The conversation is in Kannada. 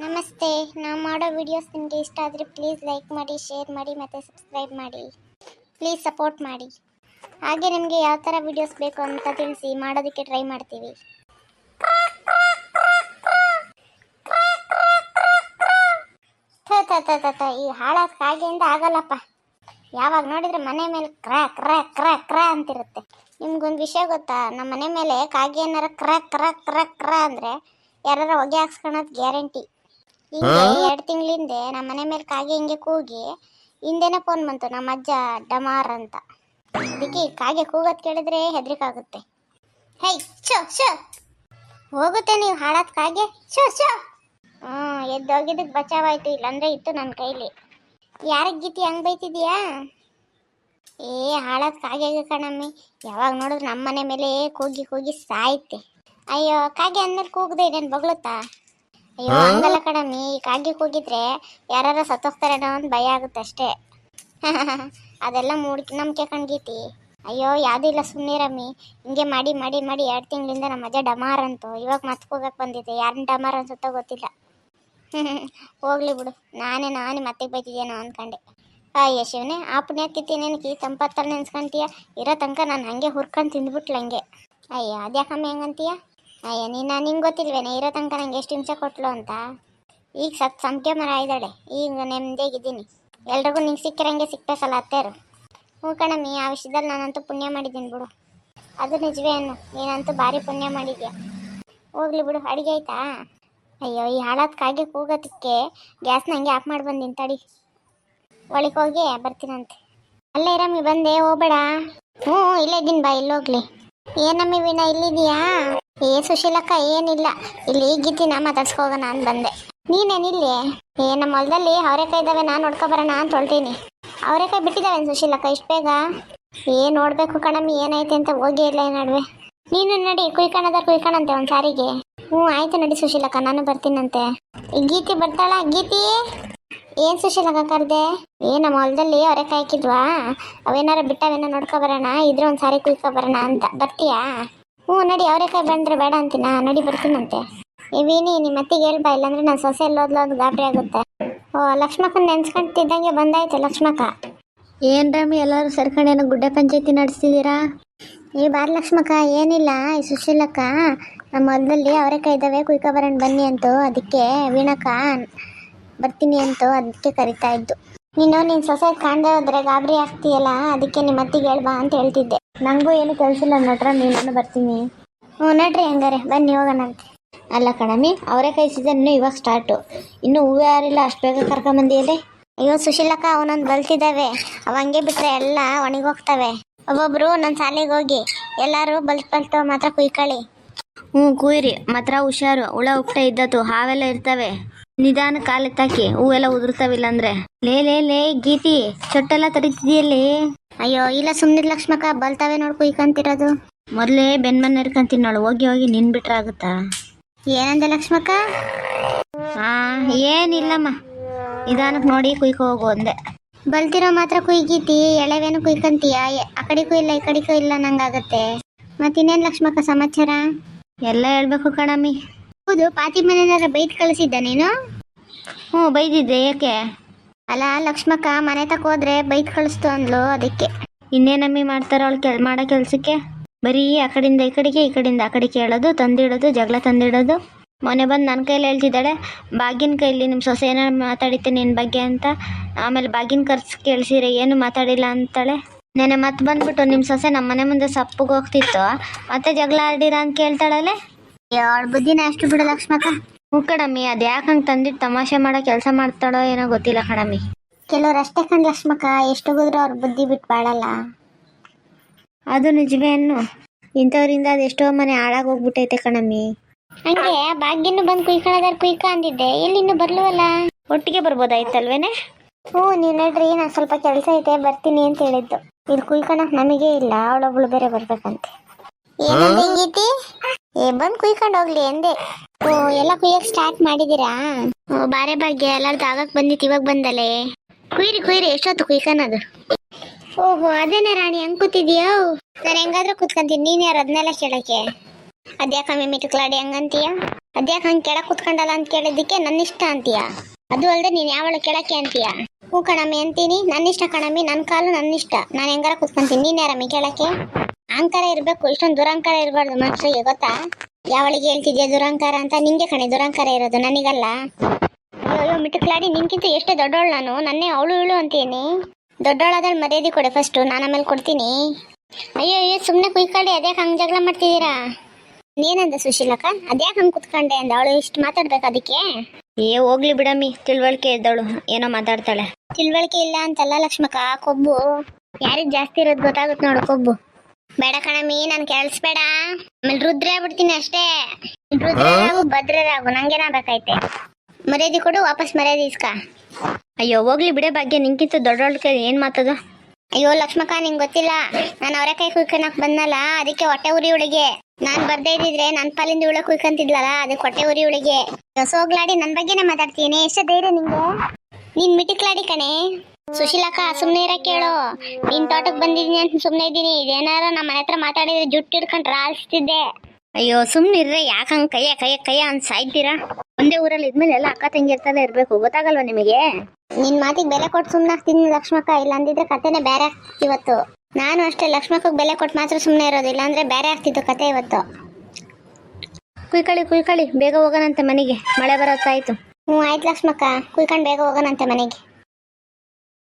ನಮಸ್ತೆ. ನಾವು ಮಾಡೋ ವಿಡಿಯೋಸ್ ನಿಮಗೆ ಇಷ್ಟ ಆದರೆ ಪ್ಲೀಸ್ ಲೈಕ್ ಮಾಡಿ, ಶೇರ್ ಮಾಡಿ ಮತ್ತು ಸಬ್ಸ್ಕ್ರೈಬ್ ಮಾಡಿ. ಪ್ಲೀಸ್ ಸಪೋರ್ಟ್ ಮಾಡಿ. ಹಾಗೆ ನಿಮಗೆ ಯಾವ ಥರ ವಿಡಿಯೋಸ್ ಬೇಕು ಅಂತ ತಿಳಿಸಿ, ಮಾಡೋದಕ್ಕೆ ಟ್ರೈ ಮಾಡ್ತೀವಿ. ಈ ಹಾಳಾದ ಕಾಗೆಯಿಂದ ಆಗಲ್ಲಪ್ಪ. ಯಾವಾಗ ನೋಡಿದ್ರೆ ಮನೆ ಮೇಲೆ ಕ್ರಾ ಕ್ರಾ ಕ್ರಾ ಕ್ರಾ ಅಂತಿರುತ್ತೆ. ನಿಮ್ಗೊಂದು ವಿಷಯ ಗೊತ್ತಾ? ನಮ್ಮ ಮನೆ ಮೇಲೆ ಕಾಗೆ ಏನಾರ ಕ್ರಾ ಕ್ರಾ ಕ್ರಾ ಕ್ರಾ ಅಂದರೆ ಯಾರು ಹೊಗೆ ಹಾಕ್ಸ್ಕೊಳೋದು ಗ್ಯಾರಂಟಿ. ಹಿಂಗೆ 2 ತಿಂಗಳಿಂದೆ ನಮ್ಮ ಮನೆ ಮೇಲೆ ಕಾಗೆ ಹಿಂಗೆ ಕೂಗಿ ಹಿಂದೆನೇ ಫೋನ್ ಬಂತು, ನಮ್ಮ ಅಜ್ಜ ಡಮಾರ್ ಅಂತ. ಅದಕ್ಕೆ ಕಾಗೆ ಕೂಗೋದು ಕೇಳಿದ್ರೆ ಹೆದರಿಕಾಗುತ್ತೆ. ಹೈ ಶೋ ಶೋ ಹೋಗುತ್ತೆ ನೀವು ಹಾಳಾದ ಕಾಗೆ. ಶೋ ಶೋ ಎದ್ದೋಗಿದ್ದಕ್ಕೆ ಬಚಾವಾಯ್ತು, ಇಲ್ಲಾಂದ್ರೆ ಇತ್ತು ನನ್ನ ಕೈಲಿ. ಯಾರಿಗೆ ಗೀತಿ ಹಂಗೆ ಬೈತಿದ್ಯಾ? ಹಾಳಾದ ಕಾಗೆ ಕಣಮ್ಮಿ, ಯಾವಾಗ ನೋಡಿದ್ರು ನಮ್ಮ ಮನೆ ಮೇಲೆ ಕೂಗಿ ಕೂಗಿ ಸಾಯ್ತೆ. ಅಯ್ಯೋ, ಕಾಗೆ ಅಂದ್ಮೇಲೆ ಕೂಗದೆ ಇನ್ನೇನು ಬಗ್ಳುತ್ತಾ? ಅಯ್ಯೋ ಹಂಗಲ್ಲ ಕಣಮ್ಮಿ, ಈ ಕಾಗೆ ಕೂಗಿದ್ರೆ ಯಾರು ಸತ್ತೋಗ್ತಾರೇನೋ ಅಂತ ಭಯ ಆಗುತ್ತೆ ಅಷ್ಟೇ. ಅದೆಲ್ಲ ನಂಬಿಕೆ ಕಣ್ಗೀತಿ. ಅಯ್ಯೋ ಯಾವುದೂ ಇಲ್ಲ, ಸುಮ್ಮನಿರಮ್ಮಿ. ಹಿಂಗೆ ಮಾಡಿ ಮಾಡಿ ಮಾಡಿ 2 ತಿಂಗಳಿಂದ ನಮ್ಮ ಅಜ್ಜ ಡಮಾರ್ ಅಂತು. ಇವಾಗ ಮತ್ತೆ ಕೂಗಕ್ಕೆ ಬಂದಿದೆ. ಯಾರನ್ನ ಡಮಾರ್ ಅನ್ಸುತ್ತೋ ಗೊತ್ತಿಲ್ಲ. ಹೋಗ್ಲಿ ಬಿಡು, ನಾನೇ ಮತ್ತೆ ಬೈತಿದ್ದೇನೋ ಅಂದ್ಕೊಂಡೆ. ಅಯ್ಯ ಶಿವನೇ, ಆ ಪುಣ್ಯಕಿತ್ತಿ ನೆನಕಿ ತಂಪತ್ತಲ್ಲಿ ನೆನ್ಸ್ಕೊಂತೀಯ. ಇರೋ ತನಕ ನಾನು ಹಂಗೆ ಹುರ್ಕೊಂಡು ತಿಂದ್ಬಿಟ್ಲು ಹಂಗೆ. ಅಯ್ಯ ಅದ್ಯಾಕಮ್ಮಿ ಹೆಂಗಂತೀಯ? ಅಯ್ಯ ನಿಂಗೆ ಗೊತ್ತಿಲ್ವೇನೆ ಇರೋ ತನಕ ನಂಗೆ ಎಷ್ಟು ಹಿಂಸೆ ಕೊಟ್ಲು ಅಂತ. ಈಗ ಸಂಖ್ಯೆ ಮರ ಇದ್ದಾಳೆ, ಈಗ ನೆಮ್ಮದಿಯಾಗಿದ್ದೀನಿ. ಎಲ್ರಿಗೂ ನಿಂಗೆ ಸಿಕ್ಕಿರಂಗೆ ಸಿಕ್ಬೇಕಲ್ಲ ಅತ್ತೇರು. ಹ್ಞೂ ಕಣಮ್ಮಿ, ಆ ವಿಷಯದಲ್ಲಿ ನಾನಂತೂ ಪುಣ್ಯ ಮಾಡಿದ್ದೀನಿ ಬಿಡು. ಅದು ನಿಜವೇ ಅನ್ನು, ನೀನಂತೂ ಭಾರಿ ಪುಣ್ಯ ಮಾಡಿದ್ಯಾ. ಹೋಗ್ಲಿ ಬಿಡು, ಅಡುಗೆ ಆಯ್ತಾ? ಅಯ್ಯೋ, ಈ ಹಾಳಾದ ಕಾಗೆ ಕೂಗೋದಕ್ಕೆ ಗ್ಯಾಸ್ನ ಹಂಗೆ ಆಫ್ ಮಾಡಿ ಬಂದಿನಿ ತಡಿ. ಒಳಗೆ ಹೋಗಿ ಬರ್ತೀನಂತೆ. ಅಲ್ಲೇ ಇರಮ್ಮಿ, ಬಂದೆ, ಹೋಗ್ಬೇಡ. ಹ್ಞೂ ಇಲ್ಲೇ ಇದ್ದೀನಿ ಬಾ, ಇಲ್ಲೋಗ್ಲಿ. ಏನಮ್ಮಿ ವೀಣ ಇಲ್ಲಿದೀಯಾ? ಸುಶೀಲಕ್ಕ ಏನಿಲ್ಲ, ಇಲ್ಲಿ ಗೀತಿನ ಮಾತಾಡ್ಸ್ಕೋಗೋಣ ಅಂತ ಬಂದೆ. ನೀನೇನಿಲ್ಲಿ? ನಮ್ಮ ಹೊಲದಲ್ಲಿ ಅವರೆಕಾಯಿ ಇದ್ದಾವೆ, ನಾನು ನೋಡ್ಕೊಬರೋಣ ಅಂತ ಹೊಳ್ತೀನಿ. ಅವರೆಕಾಯಿ ಬಿಟ್ಟಿದ್ದಾವೆ ಸುಶೀಲಕ್ಕ ಇಷ್ಟು ಬೇಗ? ನೋಡ್ಬೇಕು ಕಣಮ್ಮಿ, ಏನೈತೆ ಅಂತ ಹೋಗೇ ಇಲ್ಲ ಈ ನಡುವೆ. ನೀನು ನಡಿ, ಕುಯ್ಕಣಂತೆ ಒಂದು ಸಾರಿಗೆ. ಹ್ಞೂ ಆಯ್ತು ನಡಿ ಸುಶೀಲಕ್ಕ, ನಾನು ಬರ್ತೀನಂತೆ. ಈ ಗೀತಿ ಬರ್ತಾಳ? ಗೀತಿ ಏನು ಸುಶೀಲಕ್ಕ ಕರೆದೆ? ನಮ್ಮ ಹೊಲದಲ್ಲಿ ಅವರೆಕಾಯಿ ಹಾಕಿದ್ವಾ, ಅವೇನಾರ ಬಿಟ್ಟವೇನೋ ನೋಡ್ಕೊಬರೋಣ, ಇದ್ರೆ ಒಂದು ಸಾರಿ ಕುಯ್ಕೊಬರೋಣ ಅಂತ. ಬರ್ತೀಯಾ? ಹ್ಞೂ ನಡಿ, ಅವರೆಕಾಯಿ ಬಂದರೆ ಬೇಡ ಅಂತೀನ, ನಡಿ ಬರ್ತೀನಂತೆ. ವೀನಿ ನಿಮ್ಮ ಅತ್ತಿಗೆ ಹೇಳ್ಬಾ, ಇಲ್ಲಾಂದ್ರೆ ನಾನು ಸೊಸೆ ಎಲ್ಲೋದ್ಲೋದು ಗಾಬರಿ ಆಗುತ್ತೆ. ಲಕ್ಷ್ಮಕ್ಕನ ನೆನ್ಸ್ಕೊಂತಿದ್ದಂಗೆ ಬಂದಾಯ್ತು ಲಕ್ಷ್ಮಕ್ಕ. ಏನು ರಾಮಿ, ಎಲ್ಲರೂ ಸೇರ್ಕೊಂಡೇನೋ ಗುಡ್ಡೆ ಪಂಚಾಯತಿ ನಡೆಸ್ತಿದ್ದೀರಾ? ಬಾರ್ ಲಕ್ಷ್ಮಕ್ಕ, ಏನಿಲ್ಲ, ಈ ಸುಶೀಲಕ್ಕ ನಮ್ಮ ಹೊಲದಲ್ಲಿ ಅವರೆಕಾಯಿ ಇದ್ದಾವೆ, ಕುಯ್ಕೊಬರೋಣ ಬನ್ನಿ ಅಂತು. ಅದಕ್ಕೆ ವೀಣಕ್ಕ ಬರ್ತೀನಿ ಅಂತು, ಅದಕ್ಕೆ ಕರಿತಾ ಇದ್ದು. ನಿನ್ನ ಸೊಸೆ ಕಾಣದೆ ಹೋದ್ರೆ ಗಾಬರಿ ಆಗ್ತೀಯಲ್ಲ, ಅದಕ್ಕೆ ನಿಮ್ಮ ಅತ್ತಿಗೆ ಹೇಳ್ಬಾ ಅಂತ ಹೇಳ್ತಿದ್ದೆ. ನನಗೂ ಏನು ಕೆಲಸಿಲ್ಲ ನಟ್ರ, ನೀನು ಬರ್ತೀನಿ. ಹ್ಞೂ ನಡ್ರಿ, ಹಂಗಾರೆ ಬನ್ನಿ ಹೋಗೋಣಂತೆ. ಅಲ್ಲ ಕಣಮಿ, ಅವರೆಕಾಯಿ ಸೀಸನ್ ಇವಾಗ ಸ್ಟಾರ್ಟು, ಇನ್ನೂ ಹೂವು ಯಾರಿಲ್ಲ, ಅಷ್ಟು ಬೇಗ ಕರ್ಕೊಂಬಂದಿಯಲ್ಲೇ? ಅಯ್ಯೋ ಸುಶೀಲಕ್ಕ, ಅವನೊಂದು ಬಲ್ತಿದ್ದಾವೆ, ಅವ ಹಂಗೆ ಬಿಟ್ಟರೆ ಎಲ್ಲ ಒಣಗೋಗ್ತವೆ. ಒಬ್ಬೊಬ್ರು ನನ್ನ ಶಾಲೆಗೆ ಹೋಗಿ ಎಲ್ಲರೂ ಬಲ್ತು ಮಾತ್ರ ಕುಯ್ಕೊಳ್ಳಿ. ಹ್ಞೂ ಕುಯ್ರಿ, ಮಾತ್ರ ಹುಷಾರು. ಹುಳ ಉಪ್ಟ ಇದ್ದತ್ತು, ಹಾವೆಲ್ಲ ಇರ್ತವೆ, ನಿಧಾನ ಕಾಲೆತ್ತಾಕಿ, ಹೂವೆಲ್ಲ ಉದುರ್ತಾವಿಲ್ಲ ಅಂದ್ರೆ. ಲೇ ಗೀತಿ, ಚೊಟ್ಟೆಲ್ಲ ತರಿತಿದೆಯಲ್ಲಿ? ಅಯ್ಯೋ ಇಲ್ಲ, ಸುಮ್ಮನಿರ್ ಲಕ್ಷ್ಮಕ್ಕ, ಬಲ್ತಾವೆ ನೋಡಿ ಕುಯ್ಕೊಂತಿರೋದು. ಮೊದಲೇ ಬೆನ್ಮನ್ ಇರ್ಕೊಂತೀನಿ ನೋಡು, ಹೋಗಿ ನಿನ್ ಬಿಟ್ರೆ ಆಗುತ್ತಾ? ಏನಂದೆ ಲಕ್ಷ್ಮಕ್ಕ? ಏನಿಲ್ಲಮ್ಮ, ನಿಧಾನಕ್ಕೆ ನೋಡಿ ಕುಯ್ಕೊ ಹೋಗು ಅಂದೆ. ಬಲ್ತಿರೋ ಮಾತ್ರ ಕುಯ್ಗೀತಿ, ಎಳೆವೇನು ಕುಯ್ಕಂತೀಯ? ಆ ಕಡೆಗೂ ಇಲ್ಲ ಈ ಕಡೆಗೂ ಇಲ್ಲ ನಂಗಾಗತ್ತೆ. ಮತ್ತಿನ್ನೇನು ಲಕ್ಷ್ಮಕ್ಕ ಸಮಾಚಾರ? ಎಲ್ಲ ಹೇಳ್ಬೇಕು ಕಣಮ್ಮಿ. ಹೌದು, ಪಾತಿ ಮನೆಯಾರ ಬೈದ್ ಕಳಿಸಿದ್ದ ನೀನು? ಹ್ಞೂ ಬೈದಿದ್ದೆ, ಏಕೆ? ಅಲ್ಲ ಲಕ್ಷ್ಮಕ್ಕ, ಮನೆ ತಕ ಹೋದ್ರೆ ಬೈದ್ ಕಳಿಸ್ತು ಅಂದ್ಲು, ಅದಕ್ಕೆ. ಇನ್ನೇನಮ್ಮಿ ಮಾಡ್ತಾರ ಅವಳು ಮಾಡೋ ಕೆಲ್ಸಕ್ಕೆ? ಬರೀ ಆ ಕಡೆಯಿಂದ ಈ ಕಡೆಗೆ, ಈ ಕಡೆಯಿಂದ ಆ ಕಡೆಗೆ ಹೇಳೋದು, ತಂದಿಡೋದು, ಜಗಳ ತಂದಿಡೋದು. ಮೊನ್ನೆ ಬಂದು ನನ್ನ ಕೈಯಲ್ಲಿ ಹೇಳ್ತಿದ್ದಾಳೆ, ಬಾಗಿನ ಕೈಲಿ ನಿಮ್ಮ ಸೊಸೆ ಏನೋ ಮಾತಾಡಿತ್ತೆ ನಿನ್ನ ಬಗ್ಗೆ ಅಂತ. ಆಮೇಲೆ ಬಾಗಿನ ಖರ್ಚು ಕೇಳಿಸಿರೆ ಏನು ಮಾತಾಡಿಲ್ಲ ಅಂತಾಳೆ. ನೆನೆ ಮತ್ತೆ ಬಂದ್ಬಿಟ್ಟು ನಿಮ್ಮ ಸೊಸೆ ನಮ್ಮ ಮನೆ ಮುಂದೆ ಸಪ್ಪಗೆ ಹೋಗ್ತಿತ್ತು, ಮತ್ತೆ ಜಗಳ ಆಡಿರ ಅಂತ ಕೇಳ್ತಾಳಲ್ಲೇ. ಅವಳ ಬುದ್ಧಿನ ಅಷ್ಟು ಬಿಡು ಲಕ್ಷ್ಮಕ್ಕ. ಹ್ಞೂ ಕಣಮ್ಮಿ, ಅದು ಯಾಕೆ ಹಂಗೆ ತಂದಿಟ್ಟು ತಮಾಷೆ ಮಾಡೋ ಕೆಲಸ ಮಾಡ್ತಾಳೋ ಏನೋ ಗೊತ್ತಿಲ್ಲ ಕಣಮ್ಮಿ. ಕೆಲವ್ರು ಅಷ್ಟೇ ಕಣ್ ಲಕ್ಷ್ಮಕ್ಕ, ಎಷ್ಟು ಹೋದ್ರು ಅವ್ರ ಬುದ್ಧಿ ಬಿಟ್ಟು ಬಾಳಲ್ಲ. ಅದು ನಿಜವೇ ಅನ್ನು, ಇಂಥವ್ರಿಂದ ಅದೆಷ್ಟೋ ಮನೆ ಹಾಳಾಗಿ ಹೋಗ್ಬಿಟ್ಟೈತೆ ಕಣಮ್ಮಿ. ಹಂಗೆ ಭಾಗ್ಯನು ಬಂದು ಕುಯ್ಕೊಳ್ಳೋದಾರು ಕುಯ್ಕ ಅಂದಿದ್ದೆ, ಎಲ್ಲಿನ್ನೂ ಬರ್ಲವಲ್ಲ? ಒಟ್ಟಿಗೆ ಬರ್ಬೋದಾಯ್ತಲ್ವೇನೆ? ಹ್ಞೂ ನೀವು ನೋಡ್ರಿ, ನಾನು ಸ್ವಲ್ಪ ಕೆಲಸ ಐತೆ ಬರ್ತೀನಿ ಅಂತ ಹೇಳಿದ್ದು. ಇಲ್ಲಿ ಕುಯ್ಕೊಳಕ್ ನಮಗೆ ಇಲ್ಲ, ಅವಳೊಬ್ಳು ಬೇರೆ ಬರ್ಬೇಕಂತೆ. ಏನಂದೆ ಗೀತಿ? ಬಂದು ಕುಯ್ಕೊಂಡು ಹೋಗ್ಲಿ ಎಂದೆ. ಎಲ್ಲ ಕುಯ್ಯಕ್ಕೆ ಸ್ಟಾರ್ಟ್ ಮಾಡಿದ್ದೀರಾ? ಬಾರೆ ಭಾಗ್ಯ, ಎಲ್ಲರದ್ದು ಆಗಕ್ಕೆ ಬಂದಿತ್ತು, ಇವಾಗ ಬಂದಲೆ. ಕುಯ್ರಿ, ಎಷ್ಟೊತ್ತು ಕುಯ್ಕೊಳೋದು? ಓಹೋ ಅದೇನೇ ರಾಣಿ, ಹಂಗೆ ಕೂತಿದ್ಯೋ? ನಾನು ಹೆಂಗಾದ್ರೂ ಕೂತ್ಕೊಂತೀನಿ, ನೀನು ಯಾರು ಅದನ್ನೆಲ್ಲ ಕೇಳಕ್ಕೆ? ಅದ್ಯಾಕಮ್ಮಿ ಮಿಟುಕ್ಲಾಡಿ ಹಂಗಂತೀಯ? ಅದ್ಯಾಕೆ ಹಂಗೆ ಕೆಳಗೆ ಕುತ್ಕೊಂಡಲ್ಲ ಅಂತ ಕೇಳಿದ್ದಕ್ಕೆ ನನ್ನ ಇಷ್ಟ ಅಂತೀಯ. ಅದು ಅಲ್ಲದೆ ನೀನು ಯಾವಳು ಕೆಳಕ್ಕೆ ಅಂತೀಯ. ಹ್ಞೂ ಕಣಮ್ಮಿ ಅಂತೀನಿ, ನನ್ನ ಇಷ್ಟ ಕಣಮ್ಮಿ, ನನ್ನ ಕಾಲು ನನ್ನ ಇಷ್ಟ, ನಾನು ಹೆಂಗಾರ ಕುತ್ಕೊಂತೀನಿ. ನೀನು ಯಾರಮ್ಮಿ ಕೆಳಕ್ಕೆ? ಅಹಂಕಾರ ಇರಬೇಕು, ಇಷ್ಟೊಂದು ದುರಹಂಕಾರ ಇರಬಾರ್ದು ಮನುಷ್ಯರಿಗೆ, ಗೊತ್ತಾ? ಯಾವಳಿಗೆ ಹೇಳ್ತಿದ್ಯಾ ದುರಹಂಕಾರ ಅಂತ? ನಿಂಗೆ ಕಣೆ ದುರಹಂಕಾರ ಇರೋದು, ನನಗಲ್ಲ. ಅಯ್ಯೋ ಮಿಟುಕ್ಲಾಡಿ, ನಿನ್ಕಿಂತ ಎಷ್ಟೇ ದೊಡ್ಡವಳು ನಾನು, ನನ್ನೇ ಅವಳು ಇವಳು ಅಂತೀನಿ. ದೊಡ್ಡವಳಾದಲ್ಲಿ ಮರ್ಯಾದೆ ಕೊಡೆ ಫಸ್ಟು, ನಾನು ಆಮೇಲೆ ಕೊಡ್ತೀನಿ. ಅಯ್ಯೋ ಅಯ್ಯೋ ಸುಮ್ಮನೆ ಕುಯ್ಕೊಳ್ಳಿ, ಅದ್ಯಾಕೆ ಹಂಗೆ ಜಗಳ ಮಾಡ್ತಿದ್ದೀರಾ? ನೀನಂದ ಸುಶೀಲಕ್ಕ, ಅದ್ಯಾಕೆ ಹಂಗೆ ಕುತ್ಕೊಂಡೆ ಅಂದ? ಅವಳು ಇಷ್ಟು ಮಾತಾಡ್ಬೇಕು ಅದಕ್ಕೆ? ಹೋಗ್ಲಿ ಬಿಡಮ್ಮಿ, ತಿಳುವಳಿಕೆ ಇದ್ದವಳು ಏನೋ ಮಾತಾಡ್ತಾಳೆ. ತಿಳುವಳಿಕೆ ಇಲ್ಲ ಅಂತಲ್ಲ ಲಕ್ಷ್ಮಕ್ಕ, ಕೊಬ್ಬು ಯಾರಿಗೆ ಜಾಸ್ತಿ ಇರೋದು ಗೊತ್ತಾಗುತ್ತೆ ನೋಡು, ಕೊಬ್ಬು. ಬೇಡ ಕಣಮ್ಮಿ, ನಾನು ಕೇಳಿಸ್ಬೇಡ, ಆಮೇಲೆ ರುದ್ರೆ ಆಗ್ಬಿಡ್ತೀನಿ ಅಷ್ಟೇ. ರುದ್ರರಾಗು ಭದ್ರರಾಗು, ನಂಗೇನಾಗಬೇಕೈತೆ? ಮರ್ಯಾದೆ ಕೊಡು, ವಾಪಸ್ ಮರ್ಯಾದೆ ಇಸ್ಕ. ಅಯ್ಯೋ ಹೋಗ್ಲಿ ಬಿಡೆ ಭಾಗ್ಯ, ನಿಂಕಿಂತ ದೊಡ್ಡವಳ ಕೈ ಏನು ಮಾತದ? ಅಯ್ಯೋ ಲಕ್ಷ್ಮಕ್ಕ, ನಿಂಗೆ ಗೊತ್ತಿಲ್ಲ, ನಾನು ಅವರೆಕಾಯಿ ಕುಯ್ಕೊಳಕ್ ಬಂದಲ್ಲ, ಅದಕ್ಕೆ ಹೊಟ್ಟೆ ಉರಿ ಉಳಿಗೆ. ನಾನು ಬರ್ದೇ ಇದ್ದಿದ್ರೆ ನನ್ನ ಪಾಲಿಂದ ಇವಳ ಕುಯ್ಕೊಂತಿದ್ಲಲ್ಲ, ಅದಕ್ಕೆ ಹೊಟ್ಟೆ ಉರಿ ಉಳಿಗೆ. ಸೋಗ್ಲಾಡಿ ನನ್ನ ಬಗ್ಗೆನೇ ಮಾತಾಡ್ತೀನಿ, ಎಷ್ಟು ಧೈರ್ಯ ನಿಂಗೆ? ನೀನ್ ಮಿಟಿಕ್ಲಾಡಿ ಕಣೆ. ಸುಶೀಲಕ್ಕ ಸುಮ್ಮನೆ ಇರ ಕೇಳು, ನಿನ್ ತೋಟಕ್ಕೆ ಬಂದಿದ್ದೀನಿ ಅಂತ ಸುಮ್ಮನೆ ಇದ್ದೀನಿ. ಇದೇನಾರ ನಮ್ಮ ಮನೆ ಹತ್ರ ಮಾತಾಡಿದ್ರೆ ಜುಟ್ಟು ಹಿಡ್ಕೊಂಡ್ರೆ ಆಲ್ಸ್ತಿದ್ದೆ. ಅಯ್ಯೋ ಸುಮ್ಮನಿರ್ರೆ, ಯಾಕೆ ಹಂಗೆ ಕೈಯ ಅಂತ ಸಾಯ್ತೀರಾ? ಒಂದೇ ಊರಲ್ಲಿ ಇದ್ಮೇಲೆ ಎಲ್ಲ ಅಕ್ಕ ತಂಗಿರ್ತಲೇ ಇರಬೇಕು, ಗೊತ್ತಾಗಲ್ವಾ ನಿಮಗೆ? ನಿನ್ ಮಾತಿಗೆ ಬೆಲೆ ಕೊಟ್ಟು ಸುಮ್ಮನೆ ಆಗ್ತೀನಿ ಲಕ್ಷ್ಮಕ್ಕ, ಇಲ್ಲ ಅಂದಿದ್ರೆ ಕತೆನೇ ಬೇರೆ ಆಗ್ತಿತ್ತು ಇವತ್ತು. ನಾನು ಅಷ್ಟೇ, ಲಕ್ಷ್ಮಕ್ಕಗೆ ಬೆಲೆ ಕೊಟ್ಟು ಮಾತ್ರ ಸುಮ್ಮನೆ ಇರೋದು, ಇಲ್ಲಾಂದ್ರೆ ಬೇರೆ ಆಗ್ತಿತ್ತು ಕತೆ ಇವತ್ತು. ಕುಯ್ಕೊಳ್ಳಿ ಬೇಗ ಹೋಗೋಣಂತೆ ಮನೆಗೆ, ಮಳೆ ಬರೋತ್ತಾಯ್ತು. ಹ್ಞೂ ಆಯ್ತು ಲಕ್ಷ್ಮಕ್ಕ, ಕುಯ್ಕೊಂಡು ಬೇಗ ಹೋಗೋಣಂತೆ ಮನೆಗೆ.